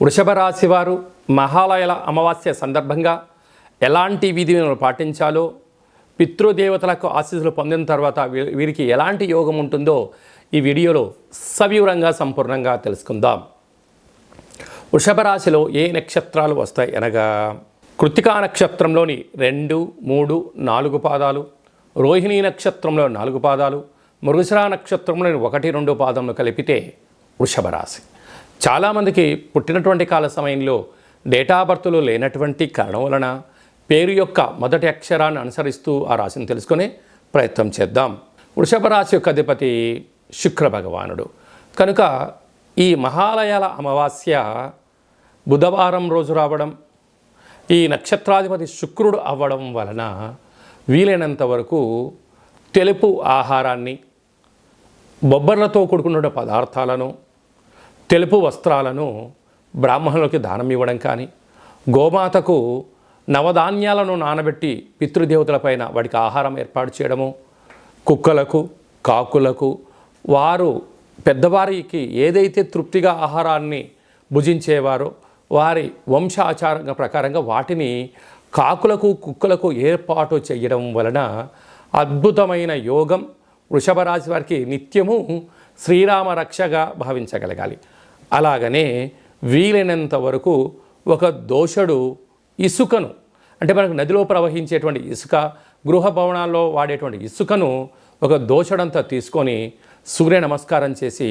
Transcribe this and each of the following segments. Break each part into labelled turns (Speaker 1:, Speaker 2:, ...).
Speaker 1: వృషభ రాశి వారు మహాలయాల అమావాస్య సందర్భంగా ఎలాంటి విధులను పాటించాలో, పితృదేవతలకు ఆశీస్సులు పొందిన తర్వాత వీరికి ఎలాంటి యోగం ఉంటుందో ఈ వీడియోలో సవివరంగా సంపూర్ణంగా తెలుసుకుందాం. వృషభ రాశిలో ఏ నక్షత్రాలు వస్తాయి అనగా కృత్తికా నక్షత్రంలోని 2, 3, 4 పాదాలు, రోహిణీ నక్షత్రంలో 4 పాదాలు, మృగశిర నక్షత్రంలోని 1, 2 పాదములు కలిపితే వృషభ రాశి. చాలామందికి పుట్టినటువంటి కాల సమయంలో డేటా బర్త్లు లేనటువంటి కారణం వలన పేరు యొక్క మొదటి అక్షరాన్ని అనుసరిస్తూ ఆ రాశిని తెలుసుకునే ప్రయత్నం చేద్దాం. వృషభ రాశి యొక్క అధిపతి శుక్ర భగవానుడు కనుక ఈ మహాలయాల అమావాస్య బుధవారం రోజు రావడం, ఈ నక్షత్రాధిపతి శుక్రుడు అవ్వడం వలన వీలైనంత వరకు తెలుపు ఆహారాన్ని, బొబ్బర్లతో కూడుకున్న పదార్థాలను, తెలుపు వస్త్రాలను బ్రాహ్మణులకి దానం ఇవ్వడం కానీ, గోమాతకు నవధాన్యాలను నానబెట్టి పితృదేవతలపైన వాటికి ఆహారం ఏర్పాటు చేయడము, కుక్కలకు, కాకులకు, వారు పెద్దవారికి ఏదైతే తృప్తిగా ఆహారాన్ని భుజించేవారో వారి వంశాచారం ప్రకారంగా వాటిని కాకులకు, కుక్కలకు ఏర్పాటు చేయడం వలన అద్భుతమైన యోగం వృషభ రాశి వారికి నిత్యము శ్రీరామ రక్షగా భావించగలగాలి. అలాగనే వీలైనంత వరకు ఒక దోషుడు ఇసుకను, అంటే మనకు నదిలో ప్రవహించేటువంటి ఇసుక, గృహ భవనాల్లో వాడేటువంటి ఇసుకను ఒక దోషడంతా తీసుకొని సూర్య నమస్కారం చేసి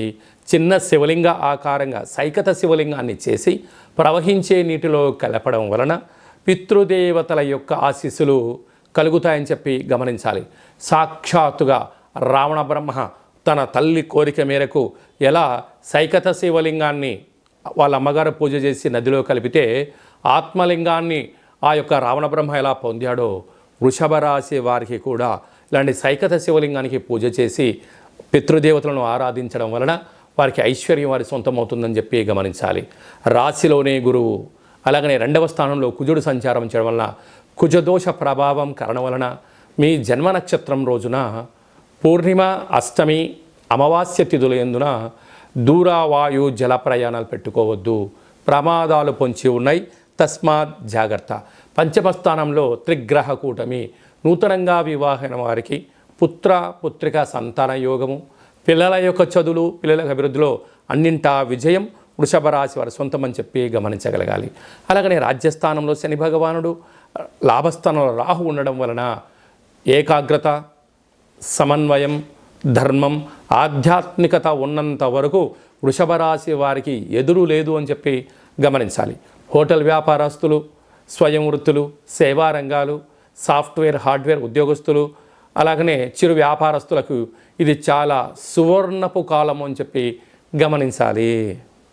Speaker 1: చిన్న శివలింగ ఆకారంగా సైకత శివలింగాన్ని చేసి ప్రవహించే నీటిలో కలపడం వలన పితృదేవతల యొక్క ఆశీస్సులు కలుగుతాయని చెప్పి గమనించాలి. సాక్షాత్తుగా రావణ బ్రహ్మ తన తల్లి కోరిక మేరకు ఎలా సైకత శివలింగాన్ని వాళ్ళ అమ్మగారు పూజ చేసి నదిలో కలిపితే ఆత్మలింగాన్ని ఆ యొక్క రావణ బ్రహ్మ ఎలా పొందాడో వృషభ రాశి వారికి కూడా ఇలాంటి సైకత శివలింగానికి పూజ చేసి పితృదేవతలను ఆరాధించడం వలన వారికి ఐశ్వర్యం వారి సొంతమవుతుందని చెప్పి గమనించాలి. రాశిలోనే గురువు, అలాగనే 2వ స్థానంలో కుజుడు సంచారం చేయడం వలన కుజదోష ప్రభావం కారణం వలన మీ జన్మ నక్షత్రం రోజున పూర్ణిమ, అష్టమి, అమావాస్య తిథుల యందున దూరవాయు జల ప్రయాణాలు పెట్టుకోవద్దు, ప్రమాదాలు పొంచి ఉన్నాయి, తస్మాత్ జాగ్రత్త. 5వ స్థానంలో త్రిగ్రహ కూటమి, నూతనంగా వివాహమైన వారికి పుత్ర పుత్రిక సంతాన యోగము, పిల్లల యొక్క చదువులు, పిల్లల అభివృద్ధిలో అన్నింటా విజయం వృషభ రాశి వారి సొంతమని చెప్పి గమనించగలగాలి. అలాగనే రాజ్యస్థానంలో శని భగవానుడు, లాభస్థానంలో రాహు ఉండడం వలన ఏకాగ్రత, సమన్వయం, ధర్మం, ఆధ్యాత్మికత ఉన్నంత వరకు వృషభ రాశి వారికి ఎదురు లేదు అని చెప్పి గమనించాలి. హోటల్ వ్యాపారస్తులు, స్వయం వృత్తులు, సేవా రంగాలు, సాఫ్ట్వేర్, హార్డ్వేర్ ఉద్యోగస్తులు, అలాగనే చిరు వ్యాపారస్తులకు ఇది చాలా సువర్ణపు కాలం అని చెప్పి గమనించాలి.